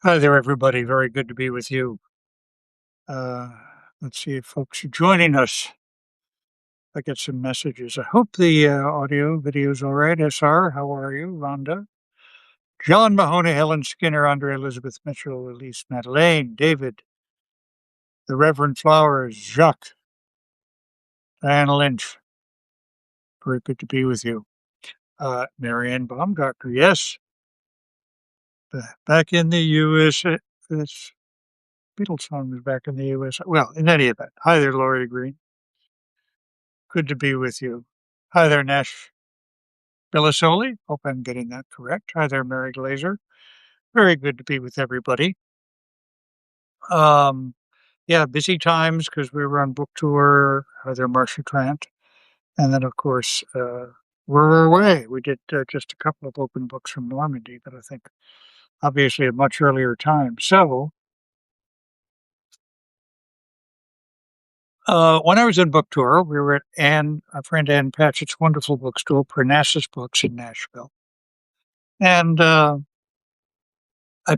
Hi there, everybody. Very good to be with you. Uh, let's see if folks are joining us. I get some messages. I hope the audio video is all right. SR, how are you? Rhonda, John Mahoney, Helen Skinner, Andre Elizabeth Mitchell, Elise Madeleine, David, the Reverend Flowers, Jacques, Diana Lynch. Very good to be with you. Marianne Baumgartner, yes, back in the U.S. This Beatles song is back in the U.S. Well, in any event, hi there, Laurie Green. Good to be with you. Hi there, Nash Belisoli. Hope I'm getting that correct. Hi there, Mary Glazer. Very good to be with everybody. Um, yeah, busy times because we were on book tour. Hi there, Marcia Trant. And then, of course, we're away. We did just a couple of open books from Normandy, but I think obviously a much earlier time. So when I was in book tour, we were at our friend Ann Patchett's wonderful bookstore, Parnassus Books in Nashville. And I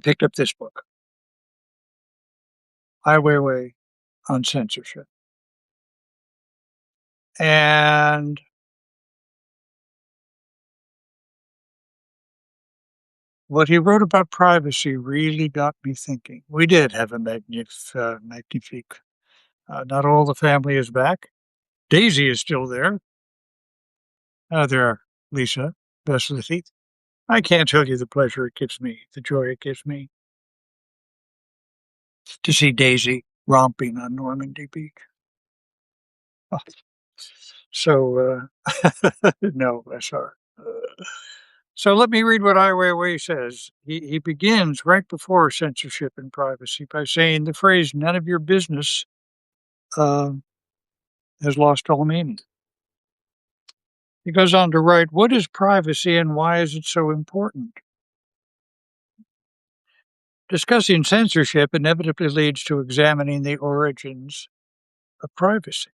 picked up this book, Ai Weiwei on Censorship. And what he wrote about privacy really got me thinking. We did have a magnifique. Not all the family is back. Daisy is still there. There, Lisa, Vesely. I can't tell you the pleasure it gives me, the joy it gives me to see Daisy romping on Normandy Beach. Oh, so, no, SR. So let me read what Ai Weiwei says. He begins right before censorship and privacy by saying the phrase "none of your business" uh, has lost all meaning. He goes on to write, "What is privacy and why is it so important?" Discussing censorship inevitably leads to examining the origins of privacy,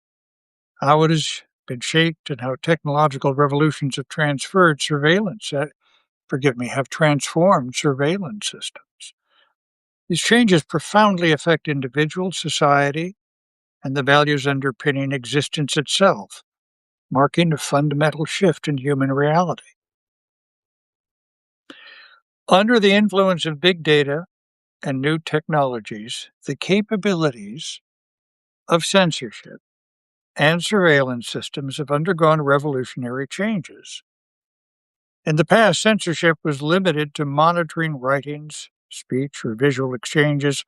how it has been shaped, and how technological revolutions have transferred surveillance. Have transformed surveillance systems. These changes profoundly affect individuals, society, and the values underpinning existence itself, marking a fundamental shift in human reality. Under the influence of big data and new technologies, the capabilities of censorship and surveillance systems have undergone revolutionary changes. In the past, censorship was limited to monitoring writings, speech, or visual exchanges,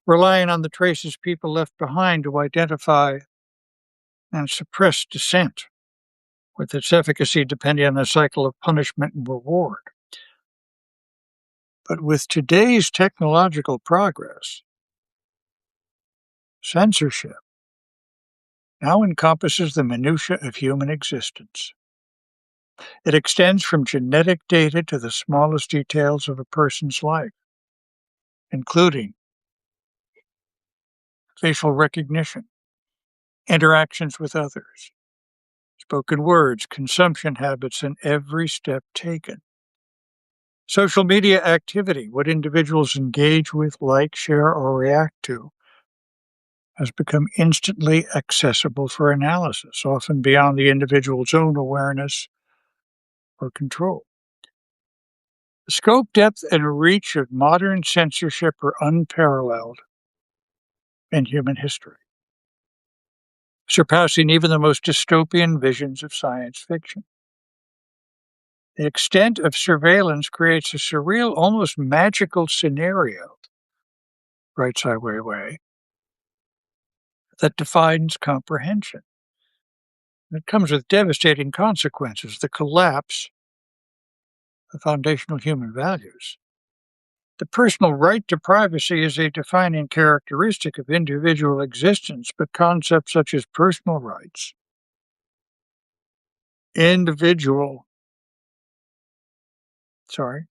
relying on the traces people left behind to identify and suppress dissent, with its efficacy depending on a cycle of punishment and reward. But with today's technological progress, censorship now encompasses the minutiae of human existence. It extends from genetic data to the smallest details of a person's life, including facial recognition, interactions with others, spoken words, consumption habits, and every step taken. Social media activity, what individuals engage with, like, share, or react to, has become instantly accessible for analysis, often beyond the individual's own awareness or control. The scope, depth, and reach of modern censorship are unparalleled in human history, surpassing even the most dystopian visions of science fiction. The extent of surveillance creates a surreal, almost magical scenario, writes Ai Weiwei, that defines comprehension. It comes with devastating consequences, the collapse of foundational human values. The personal right to privacy is a defining characteristic of individual existence, but concepts such as personal rights, individual, sorry,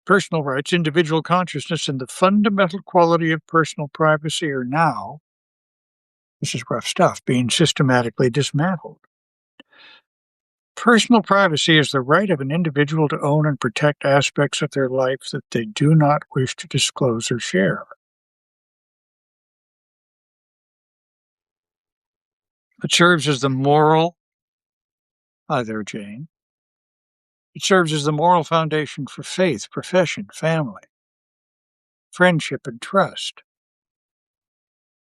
personal rights, individual consciousness, and the fundamental quality of personal privacy are now, this is rough stuff, being systematically dismantled. Personal privacy is the right of an individual to own and protect aspects of their life that they do not wish to disclose or share. It serves as the moral, hi there, Jane. It serves as the moral foundation for faith, profession, family, friendship, and trust.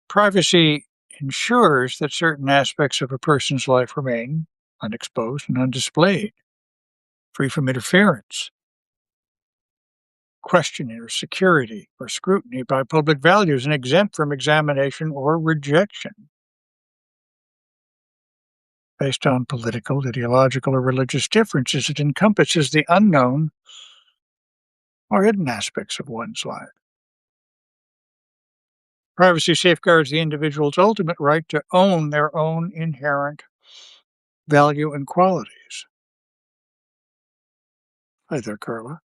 Privacy ensures that certain aspects of a person's life remain unexposed and undisplayed, free from interference, questioning, or security or scrutiny by public values, and exempt from examination or rejection based on political, ideological, or religious differences. It encompasses the unknown or hidden aspects of one's life. Privacy safeguards the individual's ultimate right to own their own inherent value and qualities. Hi there, Carla.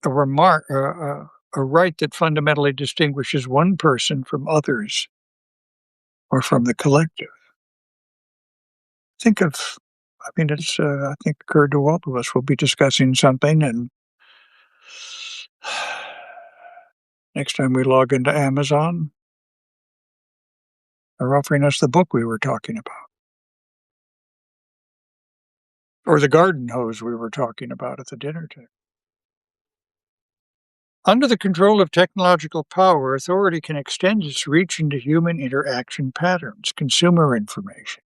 A right that fundamentally distinguishes one person from others or from the collective. I think occurred to all of us. We'll be discussing something, and next time we log into Amazon, they're offering us the book we were talking about, or the garden hose we were talking about at the dinner table. Under the control of technological power, authority can extend its reach into human interaction patterns, consumer information,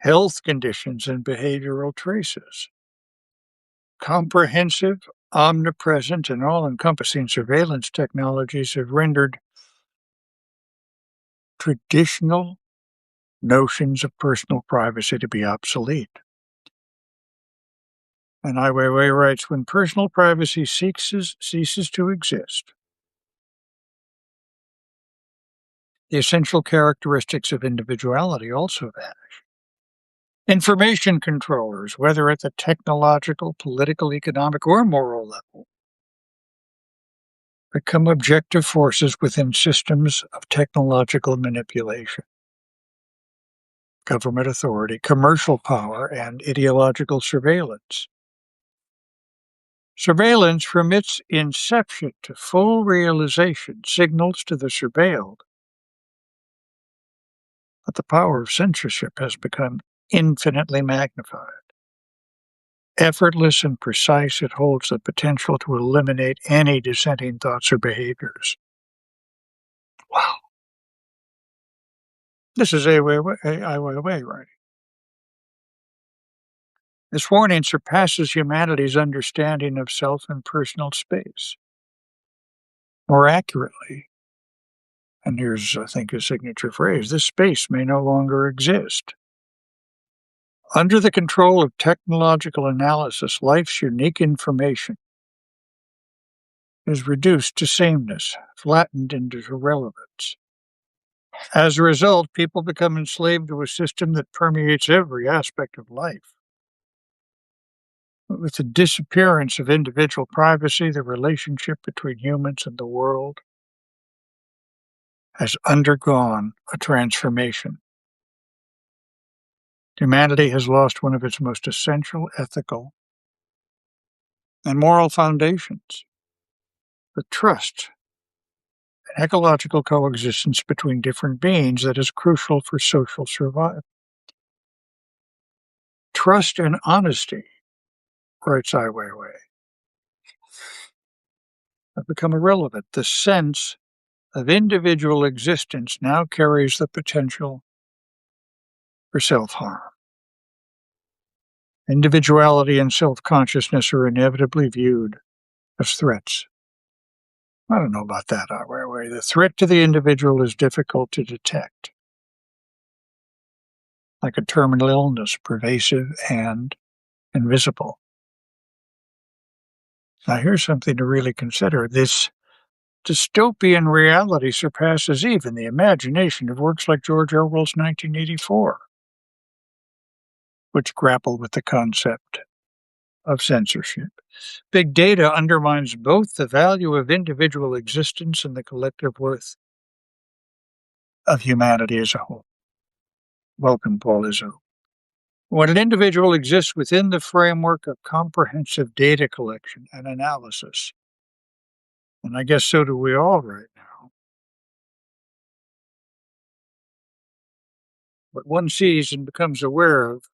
health conditions, and behavioral traces. Comprehensive, omnipresent, and all-encompassing surveillance technologies have rendered traditional notions of personal privacy to be obsolete. And Ai Weiwei writes, when personal privacy ceases to exist, the essential characteristics of individuality also vanish. Information controllers, whether at the technological, political, economic, or moral level, become objective forces within systems of technological manipulation, government authority, commercial power, and ideological surveillance. Surveillance, from its inception to full realization, signals to the surveilled that the power of censorship has become infinitely magnified. Effortless and precise, it holds the potential to eliminate any dissenting thoughts or behaviors. Wow. This is Ai Weiwei writing. This warning surpasses humanity's understanding of self and personal space. More accurately, and here's, I think, a signature phrase, this space may no longer exist. Under the control of technological analysis, life's unique information is reduced to sameness, flattened into irrelevance. As a result, people become enslaved to a system that permeates every aspect of life. With the disappearance of individual privacy, the relationship between humans and the world has undergone a transformation. Humanity has lost one of its most essential ethical and moral foundations, the trust and ecological coexistence between different beings that is crucial for social survival. Trust and honesty, writes Ai Weiwei, have become irrelevant. The sense of individual existence now carries the potential for self-harm. Individuality and self-consciousness are inevitably viewed as threats. I don't know about that, Ai Weiwei. The threat to the individual is difficult to detect, like a terminal illness, pervasive and invisible. Now, here's something to really consider. This dystopian reality surpasses even the imagination of works like George Orwell's 1984, which grapple with the concept of censorship. Big data undermines both the value of individual existence and the collective worth of humanity as a whole. Welcome, Paul Izzo. When an individual exists within the framework of comprehensive data collection and analysis, and I guess so do we all right now, what one sees and becomes aware of,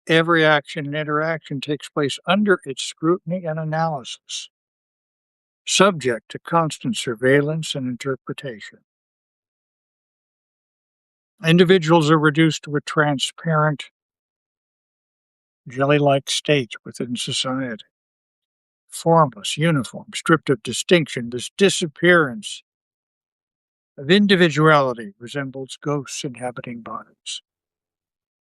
every action and interaction takes place under its scrutiny and analysis, subject to constant surveillance and interpretation. Individuals are reduced to a transparent, jelly-like state within society, formless, uniform, stripped of distinction. This disappearance of individuality resembles ghosts inhabiting bodies,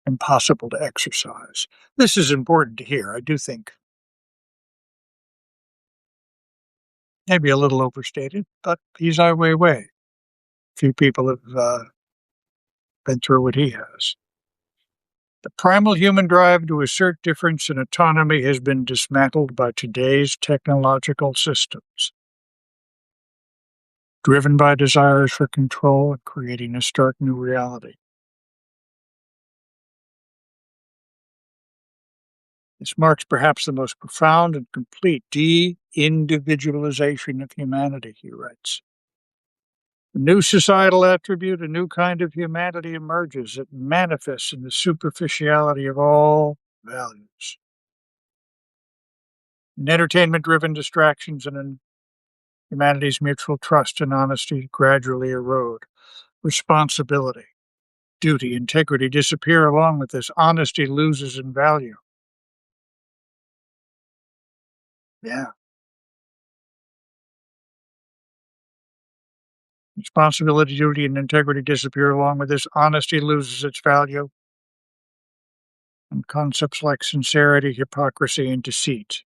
impossible to exercise. This is important to hear. I do think maybe a little overstated, but he's Ai Weiwei. Few people have been through what he has. The primal human drive to assert difference and autonomy has been dismantled by today's technological systems, driven by desires for control and creating a stark new reality. This marks perhaps the most profound and complete de-individualization of humanity, he writes. A new societal attribute, a new kind of humanity emerges. It manifests in the superficiality of all values. In entertainment-driven distractions and in humanity's mutual trust and honesty gradually erode. Responsibility, duty, integrity disappear along with this. Honesty loses in value. Yeah. Responsibility, duty, and integrity disappear along with this. Honesty loses its value. And concepts like sincerity, hypocrisy, and deceit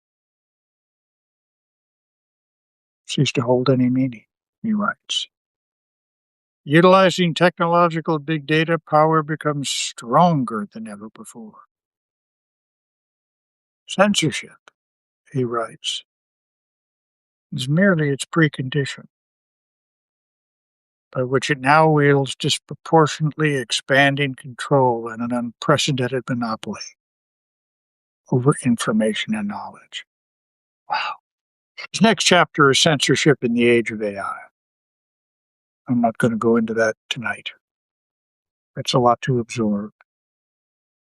cease to hold any meaning, he writes. Utilizing technological big data, power becomes stronger than ever before. Censorship, he writes, is merely its precondition, by which it now wields disproportionately expanding control and an unprecedented monopoly over information and knowledge. Wow. This next chapter is censorship in the age of AI. I'm not going to go into that tonight. It's a lot to absorb.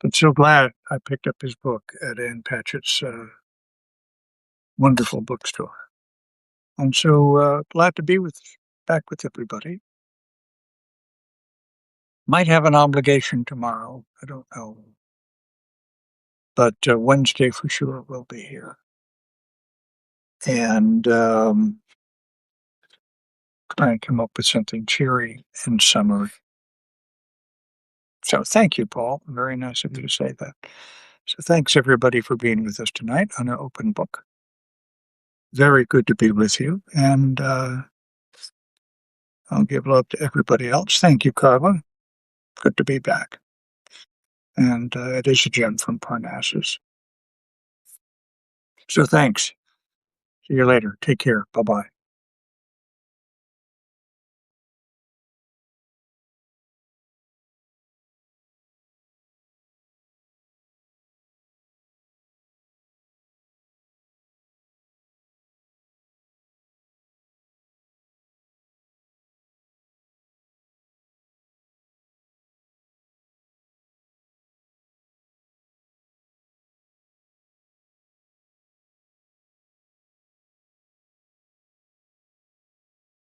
But so glad I picked up his book at Ann Patchett's wonderful bookstore. I'm so glad to be back with everybody. Might have an obligation tomorrow. I don't know. But Wednesday for sure we'll be here. And try and come up with something cheery in summary. So thank you, Paul. Very nice of you to say that. So thanks everybody for being with us tonight on an open book. Very good to be with you. And I'll give love to everybody else. Thank you, Carla. Good to be back. And it is a gem from Parnassus. So thanks. See you later. Take care. Bye-bye.